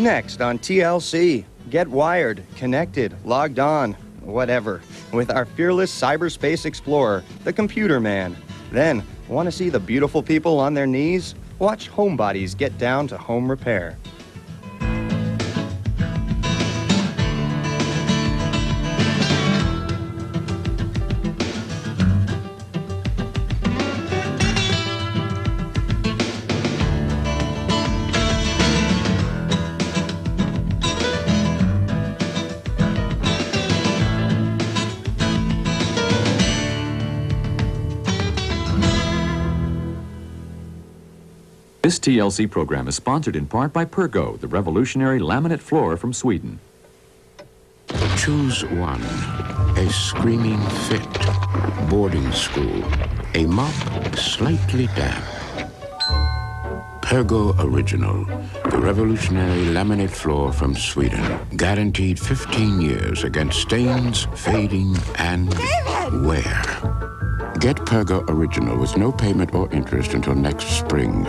Next on TLC, get wired, connected, logged on, whatever, with our fearless cyberspace explorer, the Computer Man. Then, want to see the beautiful people on their knees? Watch HomeBodies get down to home repair. This TLC program is sponsored in part by Pergo, the revolutionary laminate floor from Sweden. Choose one. A screaming fit. Boarding school. A mop slightly damp. Pergo Original, the revolutionary laminate floor from Sweden. Guaranteed 15 years against stains, fading, and wear. Get Pergo Original with no payment or interest until next spring.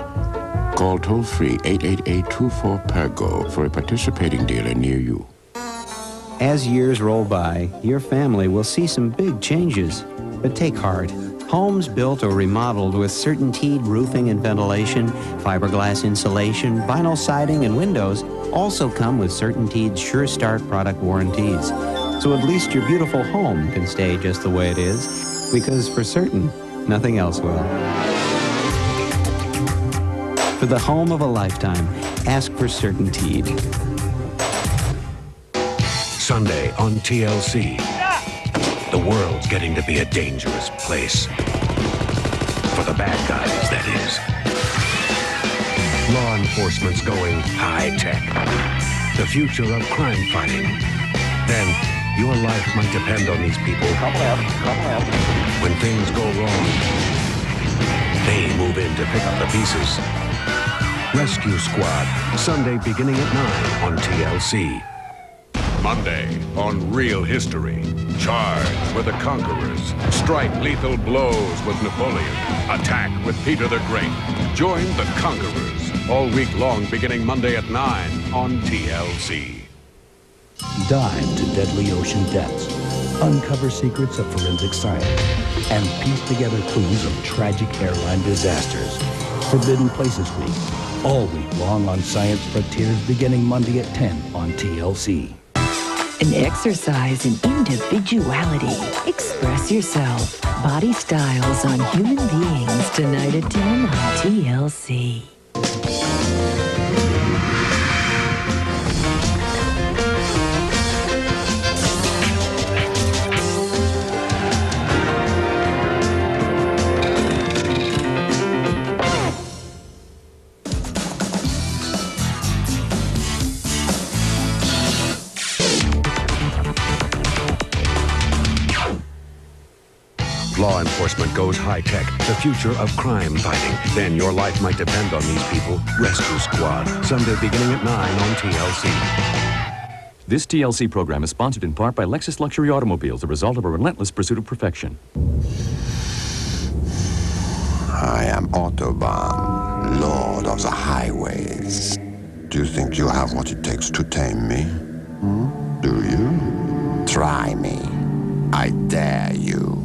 Call toll-free 888-24-PERGO for a participating dealer near you. As years roll by, your family will see some big changes. But take heart. Homes built or remodeled with CertainTeed roofing and ventilation, fiberglass insulation, vinyl siding, and windows also come with CertainTeed's Sure Start product warranties. So at least your beautiful home can stay just the way it is, because for certain, nothing else will. For the home of a lifetime, ask for CertainTeed. Sunday on TLC. The world's getting to be a dangerous place. For the bad guys, that is. Law enforcement's going high-tech. The future of crime fighting. Then, your life might depend on these people. When things go wrong, they move in to pick up the pieces. Rescue Squad, Sunday beginning at 9 on TLC. Monday on Real History. Charge with the Conquerors. Strike lethal blows with Napoleon. Attack with Peter the Great. Join the Conquerors. All week long beginning Monday at 9 on TLC. Dive to deadly ocean depths. Uncover secrets of forensic science. And piece together clues of tragic airline disasters. Forbidden Places Week. All week long on Science Frontiers beginning Monday at 10 on TLC. An exercise in individuality. Express yourself. Body styles on human beings tonight at 10 on TLC. Law enforcement goes high-tech. The future of crime fighting. Then your life might depend on these people. Rescue Squad, Sunday beginning at 9 on TLC. This TLC program is sponsored in part by Lexus Luxury Automobiles, the result of a relentless pursuit of perfection. I am Autobahn, Lord of the Highways. Do you think you have what it takes to tame me? Do you? Try me. I dare you.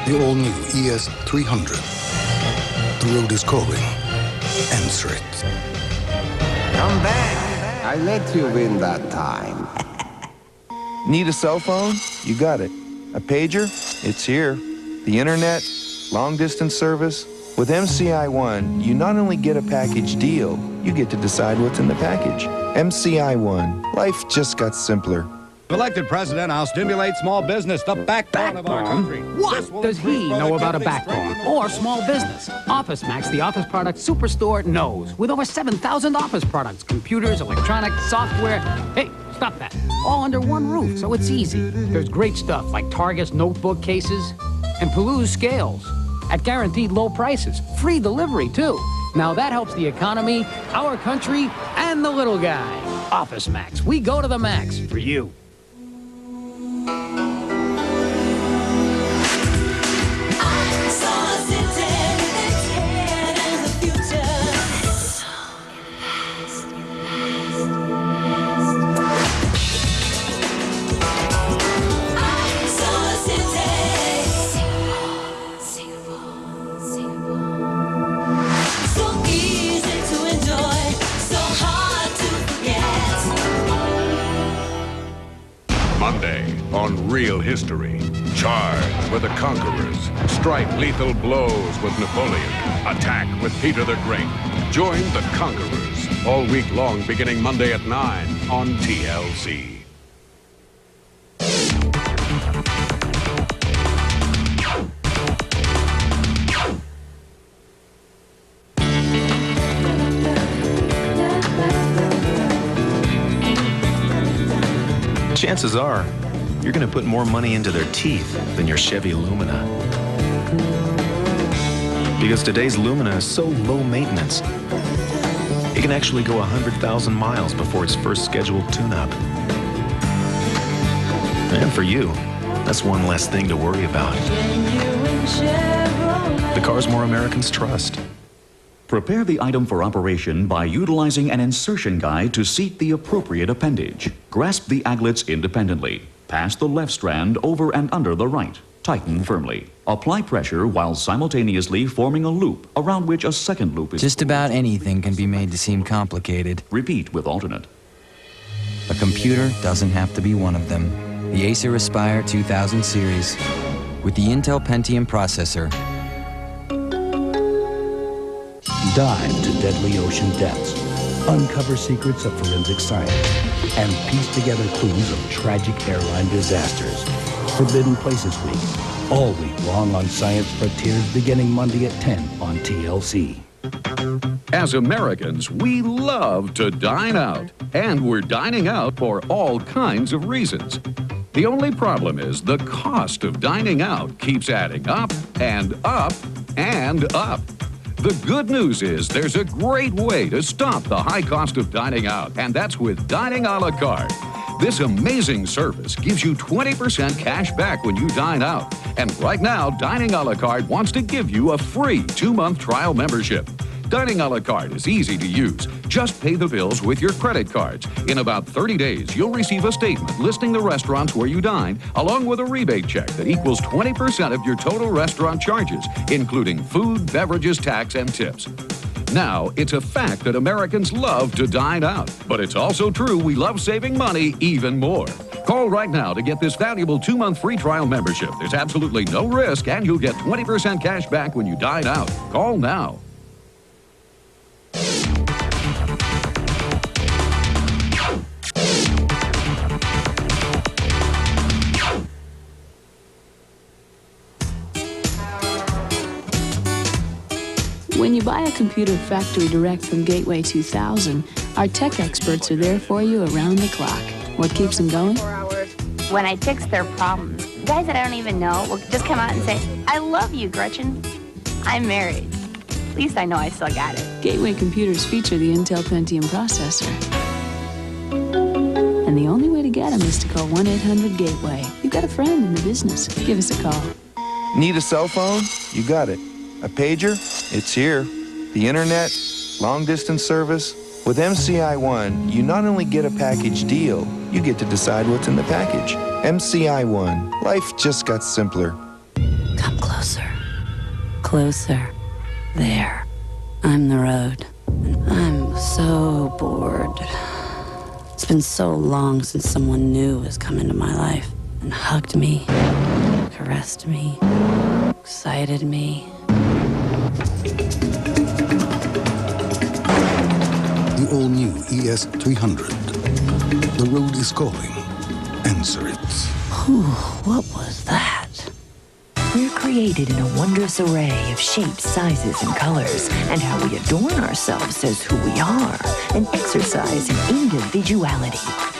The all-new ES300. The road is calling. Answer it. Come back. I let you win that time. Need a cell phone? You got it. A pager? It's here. The internet? Long-distance service? With MCI One, you not only get a package deal, you get to decide what's in the package. MCI One. Life just got simpler. If elected president, I'll stimulate small business, the backbone of our country. What does he know about a backbone or small business? OfficeMax, the office product superstore, knows. With over 7,000 office products, computers, electronics, software. Hey, stop that. All under one roof, so it's easy. There's great stuff like Targus notebook cases and Pelouse scales at guaranteed low prices. Free delivery, too. Now that helps the economy, our country, and the little guy. OfficeMax, we go to the max for you. I saw a city with its head in the future. Monday on Real History. Charge with the Conquerors. Strike lethal blows with Napoleon. Attack with Peter the Great. Join the Conquerors all week long beginning Monday at 9 on TLC. Chances are, you're going to put more money into their teeth than your Chevy Lumina. Because today's Lumina is so low maintenance, it can actually go 100,000 miles before its first scheduled tune-up. And for you, that's one less thing to worry about. The cars more Americans trust. Prepare the item for operation by utilizing an insertion guide to seat the appropriate appendage. Grasp the aglets independently. Pass the left strand over and under the right. Tighten firmly. Apply pressure while simultaneously forming a loop around which a second loop is... Just about anything can be made to seem complicated. Repeat with alternate. A computer doesn't have to be one of them. The Acer Aspire 2000 series with the Intel Pentium processor. Dive to deadly ocean depths, uncover secrets of forensic science, and piece together clues of tragic airline disasters. Forbidden Places Week, all week long on Science Frontiers, beginning Monday at 10 on TLC. As Americans, we love to dine out, and we're dining out for all kinds of reasons. The only problem is the cost of dining out keeps adding up and up and up. The good news is there's a great way to stop the high cost of dining out, and that's with Dining a la carte. This amazing service gives you 20% cash back when you dine out. And right now, Dining a la carte wants to give you a free 2-month trial membership. Dining a la carte is easy to use. Just pay the bills with your credit cards. In about 30 days, you'll receive a statement listing the restaurants where you dine, along with a rebate check that equals 20% of your total restaurant charges, including food, beverages, tax, and tips. Now, it's a fact that Americans love to dine out, but it's also true we love saving money even more. Call right now to get this valuable 2-month free trial membership. There's absolutely no risk, and you'll get 20% cash back when you dine out. Call now. When you buy a computer factory direct from Gateway 2000, our tech experts are there for you around the clock. What keeps them going? When I fix their problems, guys that I don't even know will just come out and say, "I love you, Gretchen. I'm married." At least I know I still got it. Gateway computers feature the Intel Pentium processor. And the only way to get them is to call 1-800-GATEWAY. You've got a friend in the business. Give us a call. Need a cell phone? You got it. A pager? It's here. The internet? Long-distance service? With MCI One, you not only get a package deal, you get to decide what's in the package. MCI One. Life just got simpler. Come closer. Closer. There. I'm the road. And I'm so bored. It's been so long since someone new has come into my life and hugged me, caressed me, excited me. The all-new ES300. The road is calling. Answer it. Whew, what was that? We're created in a wondrous array of shapes, sizes, and colors. And how we adorn ourselves says who we are. An exercise in individuality.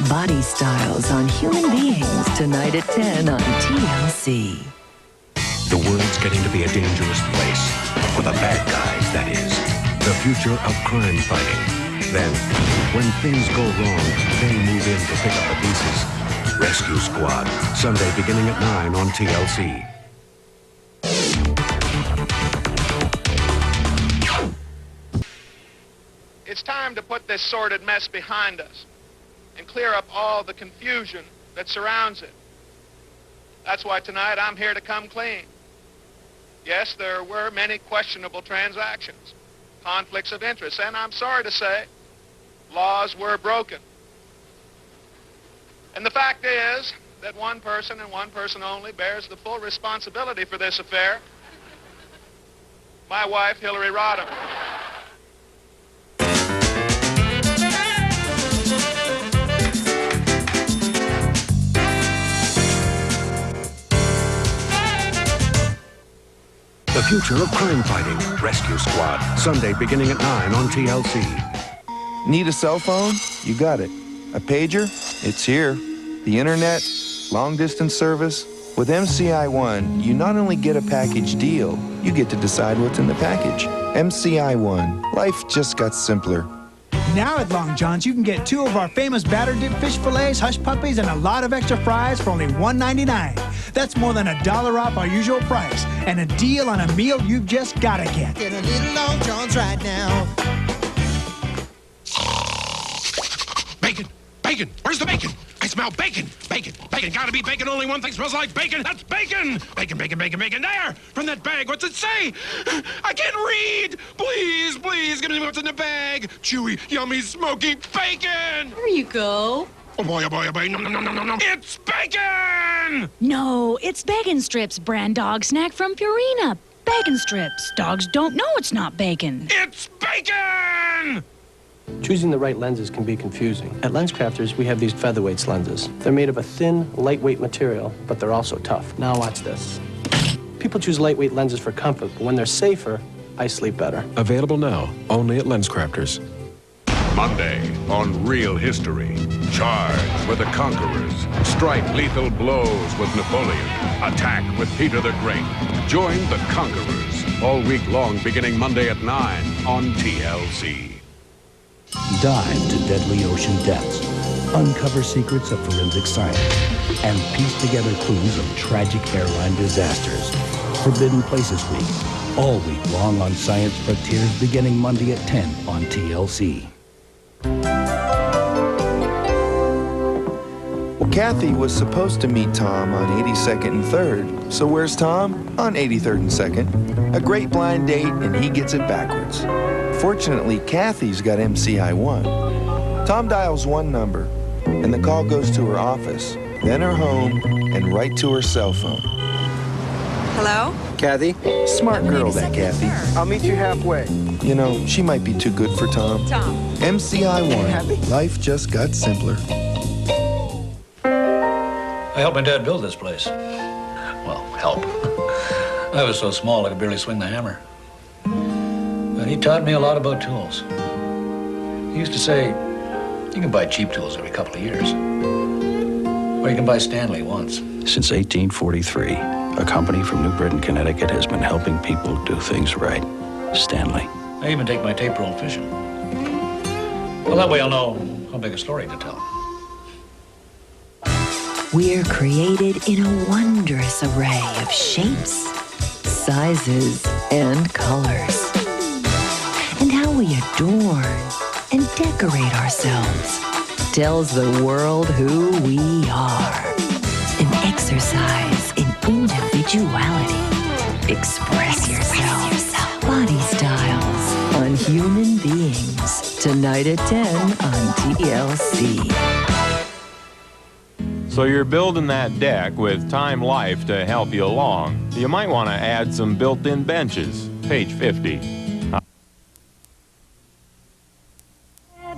Body styles on human beings tonight at 10 on TLC. The world's getting to be a dangerous place. For the bad guys, that is. The future of crime fighting. Then, when things go wrong, they move in to pick up the pieces. Rescue Squad, Sunday beginning at 9 on TLC. It's time to put this sordid mess behind us and clear up all the confusion that surrounds it. That's why tonight I'm here to come clean. Yes, there were many questionable transactions, conflicts of interest, and I'm sorry to say, laws were broken. And the fact is, that one person and one person only bears the full responsibility for this affair. My wife, Hillary Rodham. The future of crime fighting. Rescue Squad. Sunday beginning at 9 on TLC. Need a cell phone? You got it. A pager? It's here. The internet? Long distance service? With MCI One, you not only get a package deal, you get to decide what's in the package. MCI One. Life just got simpler. Now at Long John's, you can get 2 of our famous batter-dipped fish fillets, hush puppies, and a lot of extra fries for only $1.99. That's more than $1 off our usual price, and a deal on a meal you've just gotta get. Get a little Long John's right now. Bacon! Bacon! Where's the bacon? I smell bacon! Bacon! Bacon! Gotta be bacon! Only one thing smells like bacon! That's bacon! Bacon, bacon, bacon, bacon! There! From that bag! What's it say? I can't read! Please, please, give me what's in the bag! Chewy, yummy, smoky bacon! There you go. Oh boy, oh boy, oh boy! No, no, no, no, no, no! It's bacon! No, it's Bacon Strips, brand dog snack from Purina. Bacon Strips. Dogs don't know it's not bacon. It's bacon! Choosing the right lenses can be confusing. At LensCrafters, we have these featherweights lenses. They're made of a thin, lightweight material, but they're also tough. Now watch this. People choose lightweight lenses for comfort, but when they're safer, I sleep better. Available now, only at LensCrafters. Monday on Real History. Charge with the Conquerors. Strike lethal blows with Napoleon. Attack with Peter the Great. Join the Conquerors all week long beginning Monday at 9 on TLC. Dive to deadly ocean depths, uncover secrets of forensic science, and piece together clues of tragic airline disasters. Forbidden Places Week, all week long on Science Frontiers, beginning Monday at 10 on TLC. Well, Kathy was supposed to meet Tom on 82nd and 3rd, so where's Tom? On 83rd and 2nd. A great blind date, and he gets it backwards. Fortunately, Kathy's got MCI One. Tom dials one number, and the call goes to her office, then her home, and right to her cell phone. Hello? Kathy? Smart girl, that Kathy. I'll meet you halfway. You know, she might be too good for Tom. Tom. MCI One. Life just got simpler. I helped my dad build this place. Well, help. I was so small I could barely swing the hammer. But he taught me a lot about tools. He used to say, you can buy cheap tools every couple of years. Or you can buy Stanley once. Since 1843, a company from New Britain, Connecticut has been helping people do things right. Stanley. I even take my tape roll fishing. Well, that way I'll know how big a story to tell. We're created in a wondrous array of shapes, sizes, and colors. And how we adorn and decorate ourselves tells the world who we are. An exercise in individuality. Express yourself. Body styles on human beings. Tonight at 10 on TLC. So you're building that deck with Time Life to help you along. You might want to add some built-in benches. Page 50.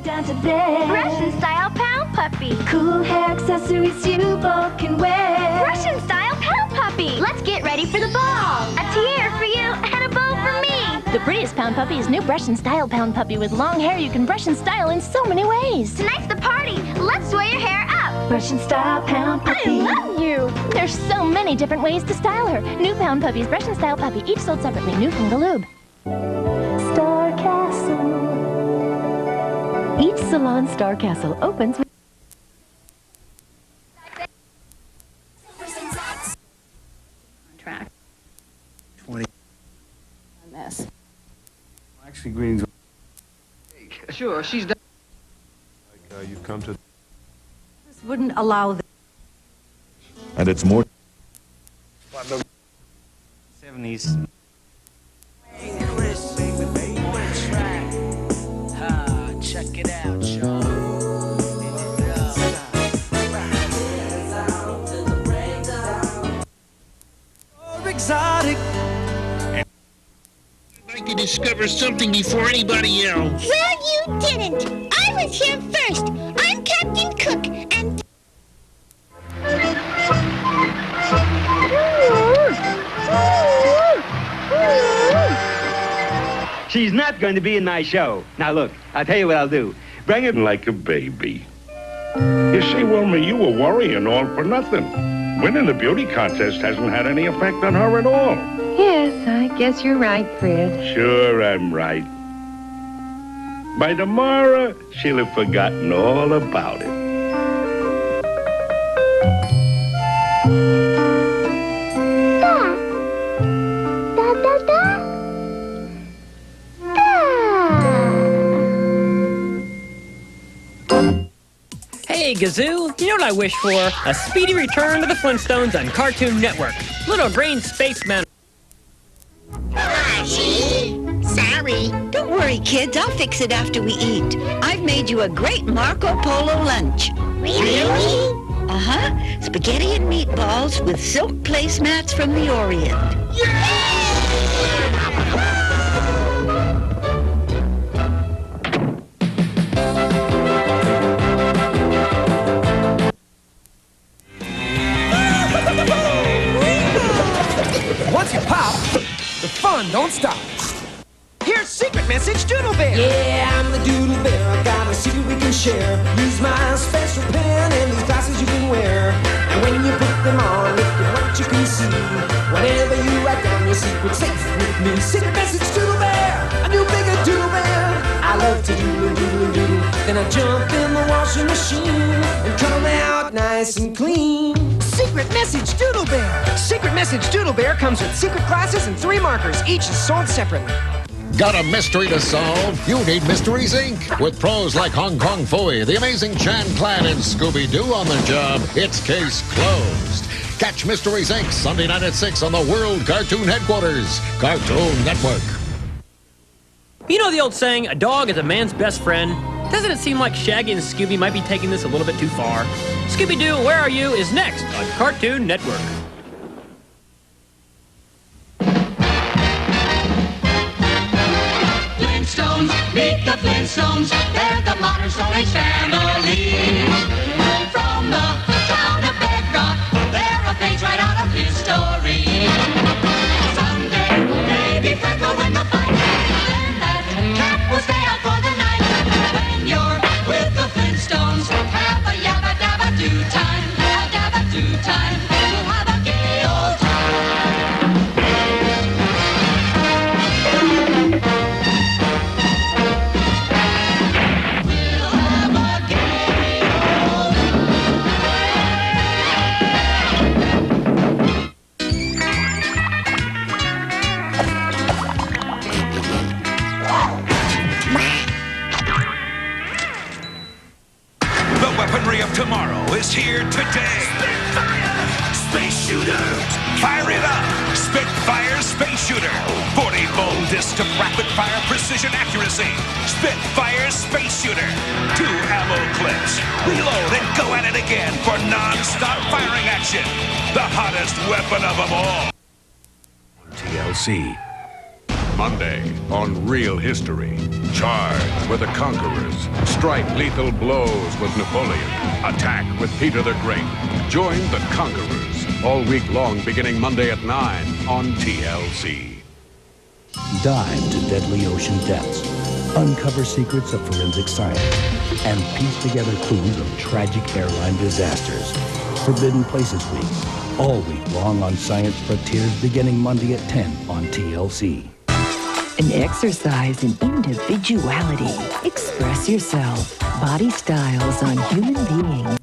Down to bed. Russian style pound puppy. Cool hair accessories you both can wear. Russian style pound puppy. Let's get ready for the ball. A tiara for you and a bow for me. The prettiest pound puppy is new brush and style pound puppy with long hair you can brush and style in so many ways. Tonight's the party. Let's wear your hair up. Brush and style pound puppy. I love you. There's so many different ways to style her. New pound puppies, brush and style puppy, each sold separately. New from Galoob. Star Castle. Each salon Star Castle opens with track. 20. Mess. Actually, greetings. Sure, she's done. You've come to. This wouldn't allow the And it's more. 70s. Check it out, y'all. discover something before anybody else. Well, you didn't. I was here first. I'm Captain Cook, and... She's not going to be in my show. Now, look, I'll tell you what I'll do. Bring her... Like a baby. You see, Wilma, you were worrying all for nothing. Winning the beauty contest hasn't had any effect on her at all. Yes, I guess you're right, Fred. Sure, I'm right. By tomorrow, she'll have forgotten all about it. Hey, Gazoo, you know what I wish for? A speedy return to the Flintstones on Cartoon Network. Little green spaceman. Sorry. Don't worry, kids. I'll fix it after we eat. I've made you a great Marco Polo lunch. Really? Uh-huh. Spaghetti and meatballs with silk placemats from the Orient. Once you pop, the fun don't stop. Here's Secret Message Doodle Bear. Yeah, I'm the Doodle Bear. I've got a secret we can share. Use my special pen and these glasses you can wear. And when you put them on, look at what you can see. Whenever you write down your secret, safe with me. Secret Message Doodle Bear. A new bigger Doodle Bear. I love to doodle, doodle, doodle. Then I jump in the washing machine and come out nice and clean. Secret Message Doodle Bear. Secret Message Doodle Bear comes with secret glasses and 3 markers. Each is sold separately. Got a mystery to solve? You need Mysteries, Inc. With pros like Hong Kong Phooey, the amazing Chan Clan, and Scooby-Doo on the job, it's case closed. Catch Mysteries, Inc. Sunday night at 6 on the World Cartoon Headquarters, Cartoon Network. You know the old saying, a dog is a man's best friend? Doesn't it seem like Shaggy and Scooby might be taking this a little bit too far? Scooby-Doo, Where Are You? Is next on Cartoon Network. Flintstones, meet the Flintstones. They're the modern Stone Age family. From the town of Bedrock, they're a page right out of history. Someday, maybe Fred will win the fight. Then that cat will stay out for the night. When you're with the Flintstones, have a yabba dabba do time. A dabba do time. We'll have a gay old of tomorrow is here today. Spitfire! Space Shooter! Fire it up! Spitfire Space Shooter! 40-volt disc of rapid-fire precision accuracy. Spitfire Space Shooter! 2 ammo clips. Reload and go at it again for non-stop firing action. The hottest weapon of them all. TLC. Monday on Real History. Charge with the Conquerors. Strike lethal blows with Napoleon. Attack with Peter the Great. Join the Conquerors all week long beginning Monday at 9 on TLC. Dive to deadly ocean depths. Uncover secrets of forensic science. And piece together clues of tragic airline disasters. Forbidden Places Week. All week long on Science Frontiers beginning Monday at 10 on TLC. An exercise in individuality. Express yourself. Body styles on human beings.